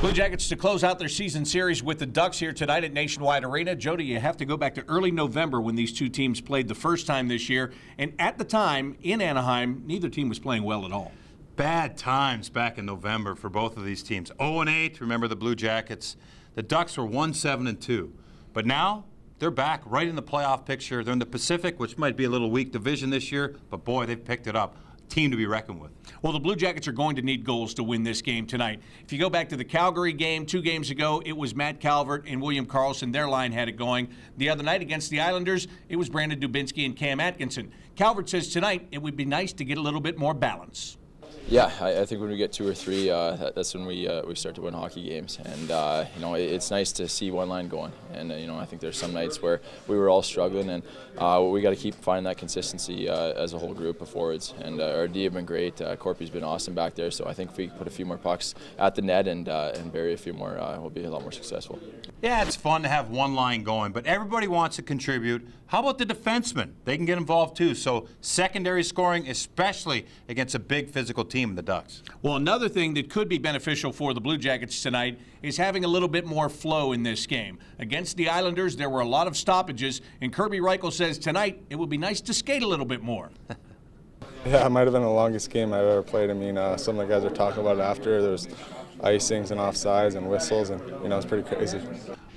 Blue Jackets to close out their season series with the Ducks here tonight at Nationwide Arena. Jody, you have to go back to early November when these two teams played the first time this year. And at the time, in Anaheim, neither team was playing well at all. Bad times back in November for both of these teams. 0-8, remember the Blue Jackets. The Ducks were 1-7-2. But now, they're back right in the playoff picture. They're in the Pacific, which might be a little weak division this year, but boy, they've picked it up. Team to be reckoned with. Well, the Blue Jackets are going to need goals to win this game tonight. If you go back to the Calgary game 2 games ago, it was Matt Calvert and William Karlsson. Their line had it going. The other night against the Islanders, it was Brandon Dubinsky and Cam Atkinson. Calvert says tonight it would be nice to get a little bit more balance. Yeah, I think when we get 2 or 3, that's when we start to win hockey games, and it's nice to see one line going. And I think there's some nights where we were all struggling, and we got to keep finding that consistency as a whole group of forwards. And our D have been great. Corpy's been awesome back there, so I think if we put a few more pucks at the net and bury a few more, we'll be a lot more successful. Yeah, it's fun to have one line going, but everybody wants to contribute. How about the defensemen? They can get involved too. So secondary scoring, especially against a big physical team, the Ducks. Well, another thing that could be beneficial for the Blue Jackets tonight is having a little bit more flow in this game. Against the Islanders, there were a lot of stoppages, and Kirby Reichel says tonight it would be nice to skate a little bit more. Yeah, it might have been the longest game I've ever played. I mean, some of the guys are talking about it after. There's icings and offsides and whistles, and it's pretty crazy.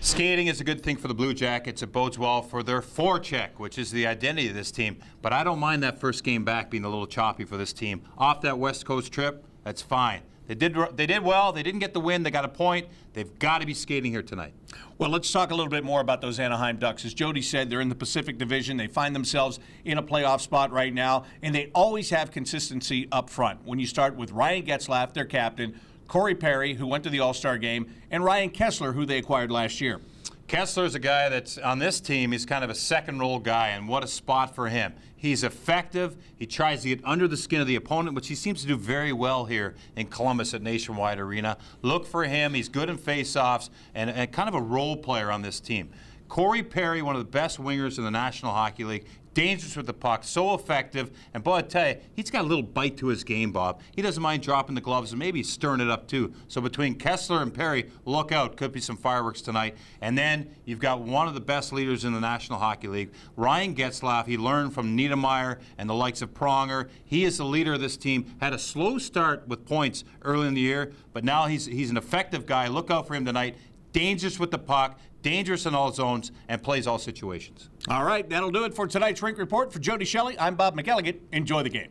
Skating is a good thing for the Blue Jackets. It bodes well for their forecheck, which is the identity of this team. But I don't mind that first game back being a little choppy for this team. Off that West Coast trip, that's fine. They did well. They didn't get the win. They got a point. They've got to be skating here tonight. Well, let's talk a little bit more about those Anaheim Ducks. As Jody said, they're in the Pacific Division. They find themselves in a playoff spot right now, and they always have consistency up front. When you start with Ryan Getzlaf, their captain, Corey Perry, who went to the All-Star game, and Ryan Kessler, who they acquired last year. Kessler is a guy that's on this team. He's kind of a second-role guy, and what a spot for him. He's effective. He tries to get under the skin of the opponent, which he seems to do very well here in Columbus at Nationwide Arena. Look for him. He's good in face-offs and kind of a role player on this team. Corey Perry, one of the best wingers in the National Hockey League. Dangerous with the puck, so effective. And boy, I tell you, he's got a little bite to his game, Bob. He doesn't mind dropping the gloves and maybe stirring it up too. So between Kessler and Perry, look out. Could be some fireworks tonight. And then you've got one of the best leaders in the National Hockey League, Ryan Getzlaf. He learned from Niedermeyer and the likes of Pronger. He is the leader of this team. Had a slow start with points early in the year, but now he's an effective guy. Look out for him tonight. Dangerous with the puck, dangerous in all zones, and plays all situations. All right, that'll do it for tonight's Rink Report. For Jody Shelley, I'm Bob McElligott. Enjoy the game.